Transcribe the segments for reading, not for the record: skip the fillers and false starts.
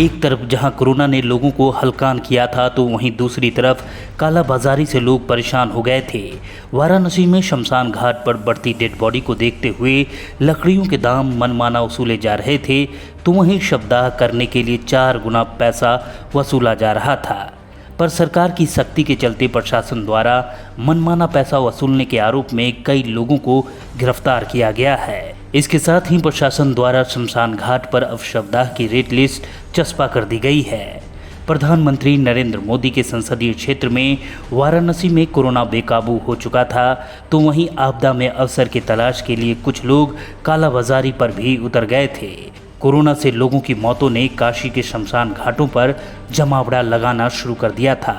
एक तरफ जहां कोरोना ने लोगों को हलकान किया था तो वहीं दूसरी तरफ कालाबाजारी से लोग परेशान हो गए थे। वाराणसी में शमशान घाट पर बढ़ती डेड बॉडी को देखते हुए लकड़ियों के दाम मनमाना वसूले जा रहे थे, तो वहीं शवदाह करने के लिए 4 गुना पैसा वसूला जा रहा था। पर सरकार की सख्ती के चलते प्रशासन द्वारा मनमाना पैसा वसूलने के आरोप में कई लोगों को गिरफ्तार किया गया है। इसके साथ ही प्रशासन द्वारा शमशान घाट पर अब शवदाह की रेट लिस्ट चस्पा कर दी गई है। प्रधानमंत्री नरेंद्र मोदी के संसदीय क्षेत्र में वाराणसी में कोरोना बेकाबू हो चुका था, तो वहीं आपदा में अवसर की तलाश के लिए कुछ लोग कालाबाजारी पर भी उतर गए थे। कोरोना से लोगों की मौतों ने काशी के शमशान घाटों पर जमावड़ा लगाना शुरू कर दिया था,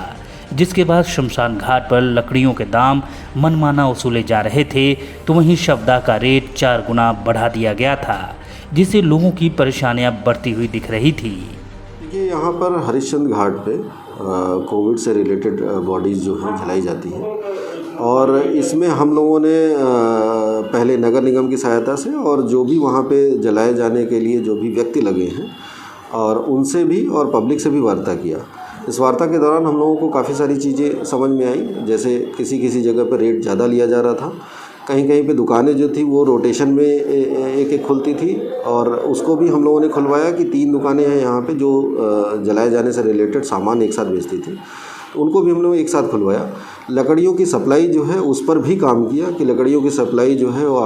जिसके बाद शमशान घाट पर लकड़ियों के दाम मनमाना वसूले जा रहे थे, तो वहीं शवदाह का रेट 4 गुना बढ़ा दिया गया था, जिससे लोगों की परेशानियां बढ़ती हुई दिख रही थी। ये यहाँ पर हरिश्चंद्र घाट पे कोविड से रिलेटेड बॉडीज़ जो हैं जलाई जाती हैं, और इसमें हम लोगों ने पहले नगर निगम की सहायता से और जो भी वहाँ पे जलाए जाने के लिए जो भी व्यक्ति लगे हैं और उनसे भी और पब्लिक से भी वार्ता किया। इस वार्ता के दौरान हम लोगों को काफ़ी सारी चीज़ें समझ में आई, जैसे किसी जगह पर रेट ज़्यादा लिया जा रहा था, कहीं कहीं पे दुकानें जो थी वो रोटेशन में एक खुलती थी, और उसको भी हम लोगों ने खुलवाया कि 3 दुकानें हैं यहाँ पे जो जलाए जाने से रिलेटेड सामान एक साथ बेचती थी, उनको भी हम लोग एक साथ खुलवाया। लकड़ियों की सप्लाई जो है उस पर भी काम किया कि लकड़ियों की सप्लाई जो है वो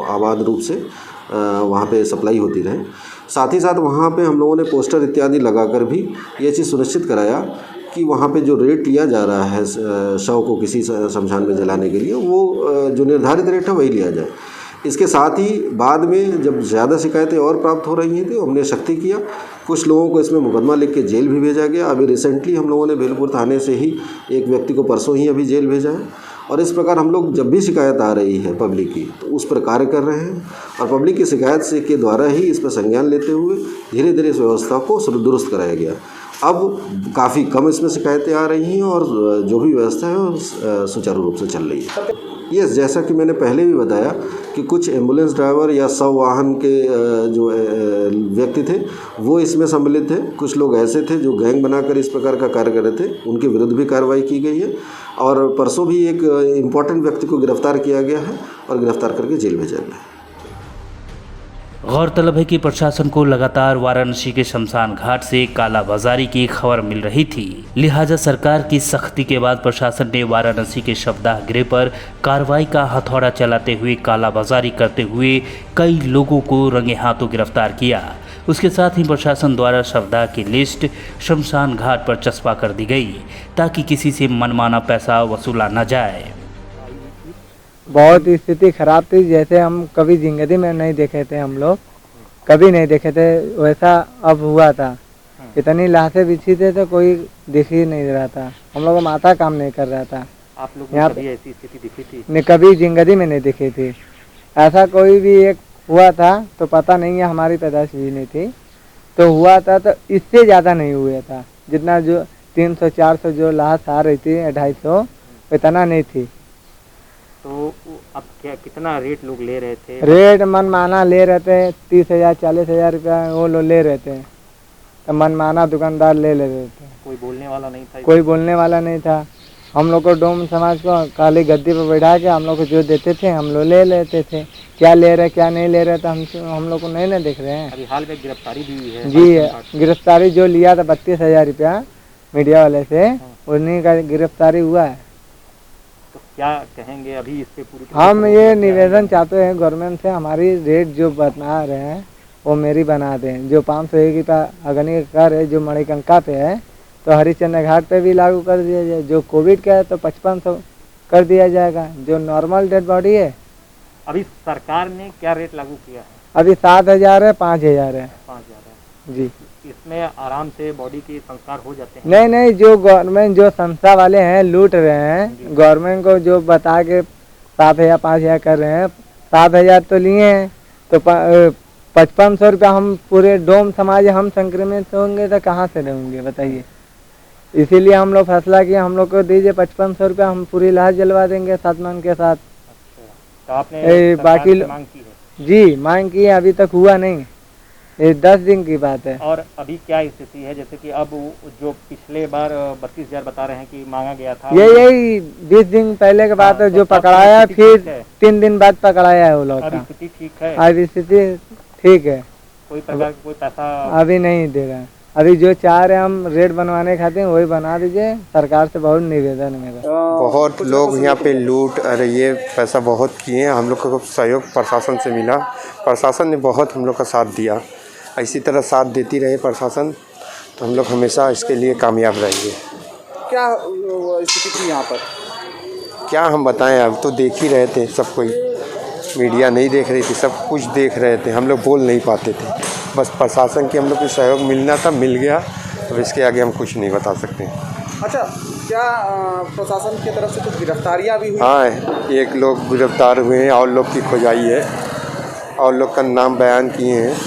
आबाद रूप से वहाँ पे सप्लाई होती रहे। साथ ही साथ वहाँ पे हम लोगों ने पोस्टर इत्यादि लगाकर भी ये चीज़ सुनिश्चित कराया कि वहाँ पे जो रेट लिया जा रहा है शव को किसी शमशान में जलाने के लिए, वो जो निर्धारित रेट है वही लिया जाए। इसके साथ ही बाद में जब ज़्यादा शिकायतें और प्राप्त हो रही हैं तो हमने सख्ती किया, कुछ लोगों को इसमें मुकदमा लिख के जेल भी भेजा गया। अभी रिसेंटली हम लोगों ने भेलपुर थाने से ही एक व्यक्ति को परसों ही अभी जेल भेजा है, और इस प्रकार हम लोग जब भी शिकायत आ रही है पब्लिक की तो उस पर कार्य कर रहे हैं, और पब्लिक की शिकायत से के द्वारा ही इस पर संज्ञान लेते हुए धीरे धीरे इस व्यवस्था को दुरुस्त कराया गया। अब काफ़ी कम इसमें शिकायतें आ रही हैं और जो भी व्यवस्था है वो सुचारू रूप से चल रही है। ये जैसा कि मैंने पहले भी बताया कि कुछ एम्बुलेंस ड्राइवर या शव वाहन के जो व्यक्ति थे वो इसमें सम्मिलित थे। कुछ लोग ऐसे थे जो गैंग बनाकर इस प्रकार का कार्य कर रहे थे, उनके विरुद्ध भी कार्रवाई की गई है, और परसों भी एक इम्पॉर्टेंट व्यक्ति को गिरफ्तार किया गया है और गिरफ्तार करके जेल भेजा गया है। गौरतलब है कि प्रशासन को लगातार वाराणसी के शमशान घाट से कालाबाजारी की खबर मिल रही थी, लिहाजा सरकार की सख्ती के बाद प्रशासन ने वाराणसी के शवदाह गृह पर कार्रवाई का हथौड़ा चलाते हुए कालाबाजारी करते हुए कई लोगों को रंगे हाथों गिरफ्तार किया। उसके साथ ही प्रशासन द्वारा शवदाह की लिस्ट शमशान घाट पर चस्पा कर दी गई, ताकि किसी से मनमाना पैसा वसूला न जाए। बहुत स्थिति खराब थी, जैसे हम कभी जिंदगी में नहीं देखे थे, हम लोग कभी नहीं देखे थे वैसा अब हुआ था। इतनी लाशें बिछी थे तो कोई दिख ही नहीं रहा था, हम लोग को माथा काम नहीं कर रहा था। आप लोग यहाँ कभी ऐसी स्थिति दिखी थी? नहीं, कभी जिंदगी में नहीं दिखी थी। ऐसा कोई भी एक हुआ था तो पता नहीं है, हमारी पैदाइश भी नहीं थी तो हुआ था, तो इससे ज़्यादा नहीं हुआ था। जितना जो 300-400 जो लाश आ रही थी 250 इतना नहीं थी। तो अब क्या कितना रेट लोग ले रहे थे? रेट मनमाना ले रहे थे, 30,000-40,000 रुपया वो लोग ले रहे थे, तो मनमाना दुकानदार ले रहे थे। कोई बोलने वाला नहीं था? कोई बोलने वाला नहीं था। हम लोग को डोम समाज को काली गद्दी पर बैठा के हम लोग को जो देते थे हम लोग ले लेते थे। क्या ले रहे क्या नहीं ले रहे तो हम लोग को नहीं ना देख रहे हैं। अभी हाल में गिरफ्तारी भी हुई है? जी, गिरफ्तारी जो लिया था 32,000 रुपया मीडिया वाले से, उन्हीं का गिरफ्तारी हुआ है। तो क्या कहेंगे अभी इस पे पूरी? हम ये निवेदन चाहते हैं गवर्नमेंट से, हमारी रेट जो बना रहे हैं वो मेरी बना दें। जो 501 का अग्नि कर है जो मणिकंका पे है तो हरिश्चंद्र घाट पे भी लागू कर दिया जाए। जो कोविड का है तो 5500 कर दिया जाएगा। जो नॉर्मल डेड बॉडी है अभी सरकार ने क्या रेट लागू किया है? अभी 7,000 है, 5,000 है। 5,000 है जी। इसमें आराम से बॉडी के संस्कार हो जाते हैं? नहीं, जो गवर्नमेंट जो संस्था वाले हैं लूट रहे हैं, गवर्नमेंट को जो बता के 7,000 5,000 कर रहे हैं। 7,000 तो लिए हैं तो 5500 रुपया हम पूरे डोम समाज हम संक्रमित होंगे तो कहाँ से देंगे बताइए। इसीलिए हम लोग फैसला किया, हम लोग को दीजिए 5500 रुपया, हम पूरी लाश जलवा देंगे सम्मान के साथ। अच्छा, तो आपने बाकी मांग की है? जी मांग की है, अभी तक हुआ नहीं। ये 10 दिन की बात है। और अभी क्या स्थिति है, जैसे कि अब जो पिछले बार 32,000 बता रहे हैं कि मांगा गया था, यही 20 दिन पहले के बात है, तो जो अब पकड़ाया स्थिति फिर ठीक है? 3 दिन बाद पकड़ाया है वो लोग अब का। स्थिति ठीक है? अब स्थिति ठीक है, कोई प्रकार का कोई पैसा अभी नहीं दे रहा है। अभी जो चाह रहे हम रेट बनवाने खाते हैं वही बना दीजिए, सरकार से बहुत निवेदन है मेरा। बहुत लोग यहाँ पे लूट ये पैसा बहुत किए हैं। हम लोग को सहयोग प्रशासन से मिला, प्रशासन ने बहुत हम लोग का साथ दिया। इसी तरह साथ देती रहे प्रशासन, तो हम लोग हमेशा इसके लिए कामयाब रहेंगे। क्या स्थिति थी यहाँ पर? क्या हम बताएं, अब तो देख ही रहे थे सब कोई, मीडिया नहीं देख रही थी, सब कुछ देख रहे थे, हम लोग बोल नहीं पाते थे। बस प्रशासन की हम लोग को सहयोग मिलना था, मिल गया। अब इसके आगे हम कुछ नहीं बता सकते। अच्छा, क्या प्रशासन की तरफ से कुछ गिरफ्तारियाँ भी हुई? हाँ, एक लोग गिरफ्तार हुए हैं और लोग की खोजाई है और लोग का नाम बयान किए हैं।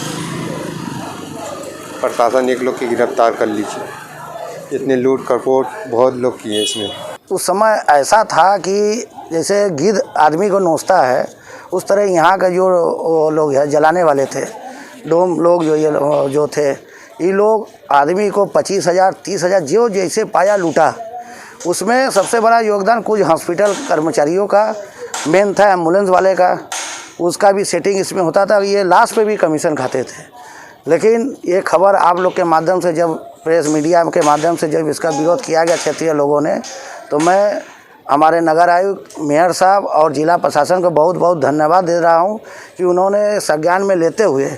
प्रशासन एक लोग की गिरफ्तार कर लीजिए। इतने लूट खसोट बहुत लोग किए इसमें। उस समय ऐसा था कि जैसे गिद्ध आदमी को नोचता है, उस तरह यहाँ का जो लोग हैं जलाने वाले थे, डोम लोग जो थे, ये लोग आदमी को 25,000 30,000 जो जैसे पाया लूटा। उसमें सबसे बड़ा योगदान कुछ हॉस्पिटल कर्मचारियों का मेन था, एम्बुलेंस वाले का, उसका भी सेटिंग इसमें होता था। ये लास्ट पे भी कमीशन खाते थे। लेकिन ये खबर आप लोग के माध्यम से, जब प्रेस मीडिया के माध्यम से जब इसका विरोध किया गया क्षेत्रीय लोगों ने, तो मैं हमारे नगर आयुक्त, मेयर साहब और जिला प्रशासन को बहुत बहुत धन्यवाद दे रहा हूँ कि उन्होंने संज्ञान में लेते हुए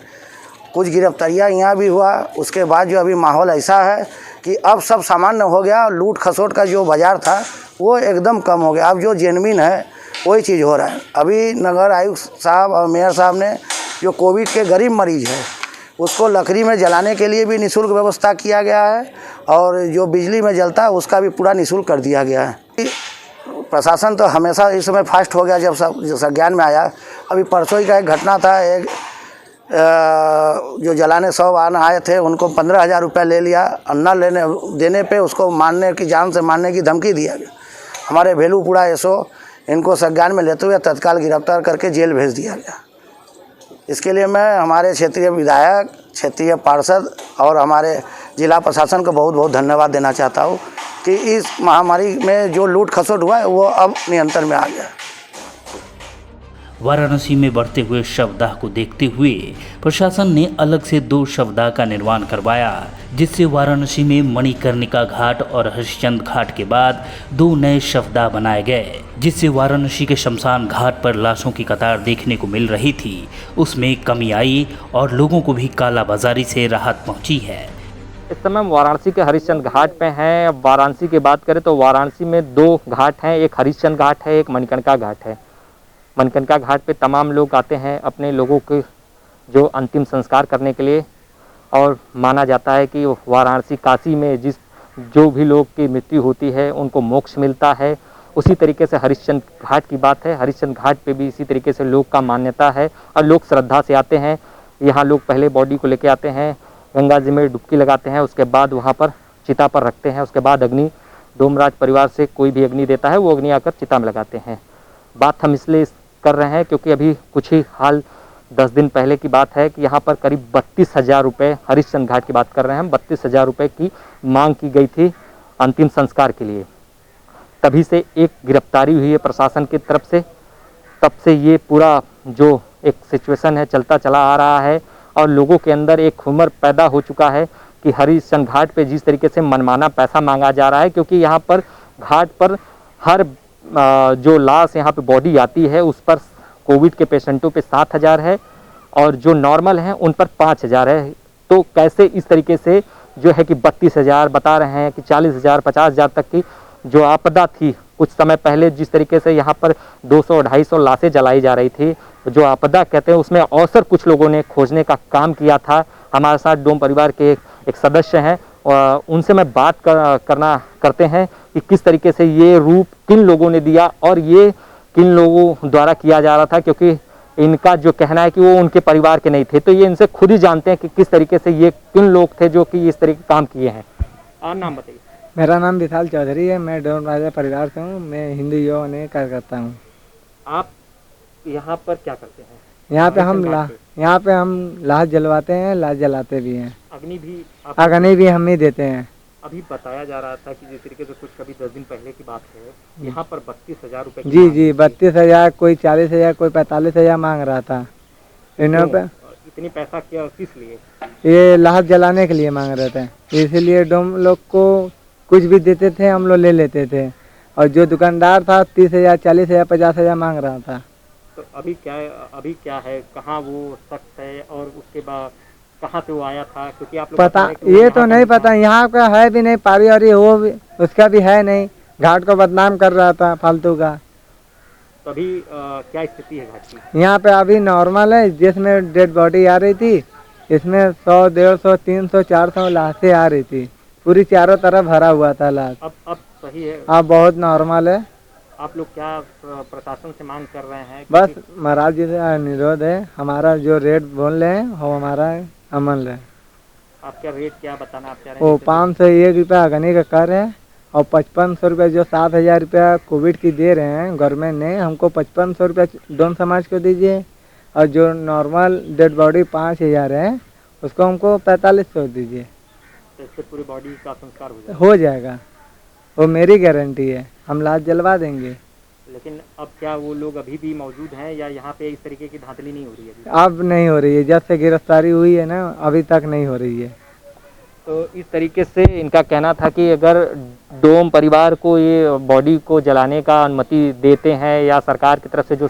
कुछ गिरफ्तारियाँ यहाँ भी हुआ। उसके बाद जो अभी माहौल ऐसा है कि अब सब सामान्य हो गया। लूट खसोट का जो बाज़ार था वो एकदम कम हो गया। अब जो जेनविन है वही चीज़ हो रहा है। अभी नगर आयुक्त साहब और मेयर साहब ने जो कोविड के गरीब मरीज है उसको लकड़ी में जलाने के लिए भी निःशुल्क व्यवस्था किया गया है, और जो बिजली में जलता है उसका भी पूरा निःशुल्क कर दिया गया है। प्रशासन तो हमेशा इस समय फास्ट हो गया जब संज्ञान में आया। अभी परसों ही का एक घटना था, एक जो जलाने 100 वाहन आए थे, उनको 15,000 रुपये ले लिया। अन्ना देने पे उसको मारने की, जान से मारने की धमकी दिया गया। हमारे भेलूपुरा एसओ इनको संज्ञान में लेते हुए तत्काल गिरफ्तार करके जेल भेज दिया गया। इसके लिए मैं हमारे क्षेत्रीय विधायक, क्षेत्रीय पार्षद और हमारे जिला प्रशासन को बहुत बहुत धन्यवाद देना चाहता हूँ कि इस महामारी में जो लूट खसोट हुआ है वो अब नियंत्रण में आ गया। वाराणसी में बढ़ते हुए शवदाह को देखते हुए प्रशासन ने अलग से 2 शवदाह का निर्माण करवाया, जिससे वाराणसी में मणिकर्णिका घाट और हरिश्चंद घाट के बाद 2 नए शवदाह बनाए गए, जिससे वाराणसी के शमशान घाट पर लाशों की कतार देखने को मिल रही थी उसमें कमी आई और लोगों को भी कालाबाजारी से राहत पहुंची है। इस समय हम वाराणसी के हरिश्चंद घाट पे हैं। अब वाराणसी की बात करें तो वाराणसी में 2 घाट हैं, एक हरिश्चंद घाट है, एक मणिकर्णिका घाट है। मणिकर्णिका घाट पे तमाम लोग आते हैं अपने लोगों के जो अंतिम संस्कार करने के लिए, और माना जाता है कि वाराणसी काशी में जो भी लोग की मृत्यु होती है उनको मोक्ष मिलता है। उसी तरीके से हरिश्चंद घाट की बात है, हरिश्चंद घाट पे भी इसी तरीके से लोग का मान्यता है और लोग श्रद्धा से आते हैं। यहाँ लोग पहले बॉडी को लेके आते हैं, गंगा जी में डुबकी लगाते हैं, उसके बाद वहाँ पर चिता पर रखते हैं। उसके बाद अग्नि, डोमराज परिवार से कोई भी अग्नि देता है वो अग्नि आकर चिता में लगाते हैं। बात हम इसलिए कर रहे हैं क्योंकि अभी कुछ ही हाल 10 दिन पहले की बात है कि यहाँ पर करीब 32,000 रुपये, हरिश्चंद घाट की बात कर रहे हैं हम, 32,000 रुपये की मांग की गई थी अंतिम संस्कार के लिए। तभी से एक गिरफ्तारी हुई है प्रशासन की तरफ से, तब से ये पूरा जो एक सिचुएशन है चलता चला आ रहा है और लोगों के अंदर एक हुमर पैदा हो चुका है कि हरिश्चंद घाट पे जिस तरीके से मनमाना पैसा मांगा जा रहा है, क्योंकि यहाँ पर घाट पर हर जो लाश यहाँ पे बॉडी आती है उस पर कोविड के पेशेंटों पे 7,000 है और जो नॉर्मल हैं उन पर 5,000 है। तो कैसे इस तरीके से जो है कि 32,000 बता रहे हैं कि 40,000 50,000 तक की जो आपदा थी कुछ समय पहले, जिस तरीके से यहाँ पर 200-250 लाशें जलाई जा रही थी, जो आपदा कहते हैं उसमें अवसर कुछ लोगों ने खोजने का काम किया था। हमारे साथ डोम परिवार के एक सदस्य हैं, उनसे मैं बात करते हैं कि किस तरीके से ये रूप किन लोगों ने दिया और ये किन लोगों द्वारा किया जा रहा था, क्योंकि इनका जो कहना है कि वो उनके परिवार के नहीं थे। तो ये इनसे खुद ही जानते हैं कि किस तरीके से ये किन लोग थे जो कि इस तरह के काम किए हैं। और नाम बताइए। मेरा नाम विशाल चौधरी है, मैं डोम राजा परिवार से हूँ, मैं हिंदू युवा ने कार्य करता हूँ। आप यहाँ पर क्या करते हैं? यहाँ पे हम यहाँ पे हम लाश जलवाते हैं, लाश जलाते भी हैं, अग्नि भी अग्नि भी हम ही देते हैं। अभी बताया जा रहा था कि जिस तरीके से कुछ कभी 10 दिन पहले की बात है, यहाँ पर 32,000 रुपए जी 32,000, कोई 40,000, कोई 45,000 मांग रहा था। इन्हों पे इतनी पैसा क्या किस लिए? ये लाश जलाने के लिए मांग रहे थे, इसीलिए हम लोग को कुछ भी देते थे, हम लोग ले लेते थे। और जो दुकानदार था 30,000, 40,000, 50,000 मांग रहा था। तो अभी क्या है, कहाँ वो शख्स है और उसके बाद कहाँ से वो आया था? क्योंकि आप लोग पता बता रहे हैं कि वो ये यहाँ तो का नहीं पता, यहाँ का है भी नहीं, पारी वारी हो भी उसका भी है नहीं, घाट को बदनाम कर रहा था फालतू का। तो अभी क्या स्थिति है घाट की? यहाँ पे अभी नॉर्मल है, जिसमें डेड बॉडी आ रही थी, इसमें 100, 150, 300, 400 लाशें आ रही थी, पूरी चारों तरफ भरा हुआ था लाश। अब सही है? अब बहुत नॉर्मल है। आप लोग क्या प्रशासन से मांग कर रहे हैं? बस महाराज जी से अनुरोध है, हमारा जो रेट बोल रहे हैं वो हमारा अमल है। आपका रेट क्या बताना आप चाह रहे हैं? वो 501 रुपया अग्नि का कर है और 5500 रुपया जो 7,000 रुपया कोविड की दे रहे हैं गवर्नमेंट ने, हमको 5500 रुपया दोनों समाज को दीजिए। और जो नॉर्मल डेड बॉडी 5,000 है उसको हमको 4500 दीजिए। तो इससे पूरी बॉडी का संस्कार हो जाएगा, वो मेरी गारंटी है, हम लाश जलवा देंगे। लेकिन अब क्या वो लोग अभी भी मौजूद हैं या यहाँ पे इस तरीके की धांधली नहीं हो रही है? अब नहीं हो रही है, जब से गिरफ्तारी हुई है ना अभी तक नहीं हो रही है। तो इस तरीके से इनका कहना था कि अगर डोम परिवार को ये बॉडी को जलाने का अनुमति देते हैं या सरकार की तरफ से जो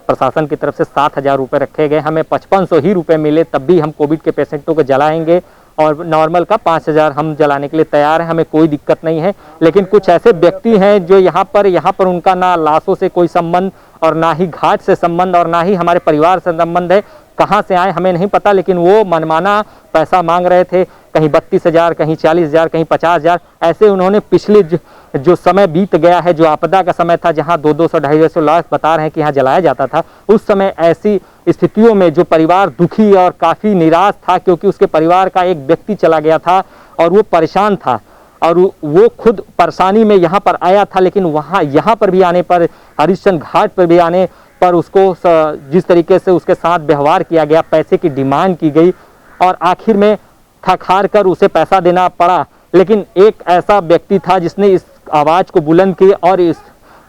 प्रशासन की तरफ से 7,000 रुपये रखे गए, हमें 5500 ही रुपये मिले तब भी हम कोविड के पेशेंटों को जलाएंगे और नॉर्मल का 5,000 हम जलाने के लिए तैयार हैं, हमें कोई दिक्कत नहीं है। लेकिन कुछ ऐसे व्यक्ति हैं जो यहाँ पर उनका ना लाशों से कोई संबंध और ना ही घाट से संबंध और ना ही हमारे परिवार से संबंध है, कहाँ से आए हमें नहीं पता, लेकिन वो मनमाना पैसा मांग रहे थे, कहीं 32,000, कहीं 40,000, कहीं 50,000, ऐसे उन्होंने पिछले जो समय बीत गया है, जो आपदा का समय था जहाँ 200, 250 लाश बता रहे हैं कि यहाँ जलाया जाता था, उस समय ऐसी स्थितियों में जो परिवार दुखी और काफ़ी निराश था क्योंकि उसके परिवार का एक व्यक्ति चला गया था और वो परेशान था और वो खुद परेशानी में यहाँ पर आया था। लेकिन यहाँ पर भी आने पर, हरिश्चंद्र घाट पर भी आने पर उसको जिस तरीके से उसके साथ व्यवहार किया गया, पैसे की डिमांड की गई और आखिर में खखार कर उसे पैसा देना पड़ा। लेकिन एक ऐसा व्यक्ति था जिसने इस आवाज़ को बुलंद की और इस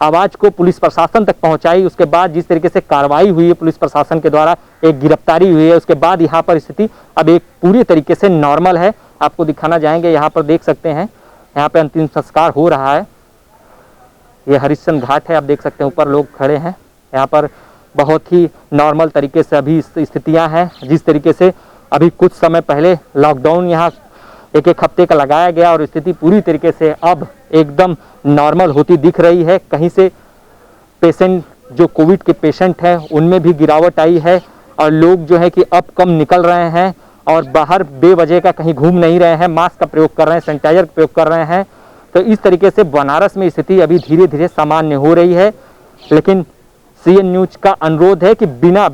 आवाज़ को पुलिस प्रशासन तक पहुंचाई। उसके बाद जिस तरीके से कार्रवाई हुई है पुलिस प्रशासन के द्वारा, एक गिरफ्तारी हुई है, उसके बाद यहाँ पर स्थिति अब एक पूरी तरीके से नॉर्मल है। आपको दिखाना चाहेंगे, यहाँ पर देख सकते हैं, यहाँ पे अंतिम संस्कार हो रहा है। ये हरिश्चंद्र घाट है, आप देख सकते हैं ऊपर लोग खड़े हैं। यहाँ पर बहुत ही नॉर्मल तरीके से अभी स्थितियाँ हैं। जिस तरीके से अभी कुछ समय पहले लॉकडाउन यहाँ एक हफ्ते का लगाया गया और स्थिति पूरी तरीके से अब एकदम नॉर्मल होती दिख रही है। कहीं से पेशेंट जो कोविड के पेशेंट हैं उनमें भी गिरावट आई है और लोग जो है कि अब कम निकल रहे हैं और बाहर बेवजह का कहीं घूम नहीं रहे हैं, मास्क का प्रयोग कर रहे हैं, सैनिटाइजर का प्रयोग कर रहे हैं। तो इस तरीके से बनारस में स्थिति अभी धीरे धीरे सामान्य हो रही है। लेकिन CN न्यूज का अनुरोध है कि बिना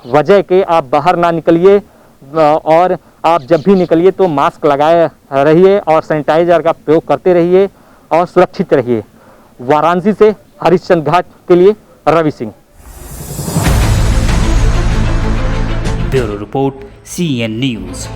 वजह के आप बाहर ना निकलिए और आप जब भी निकलिए तो मास्क लगाए रहिए और सैनिटाइजर का प्रयोग करते रहिए और सुरक्षित रहिए। वाराणसी से हरिश्चंद्र घाट के लिए Ravi Singh. Bureau report CN news.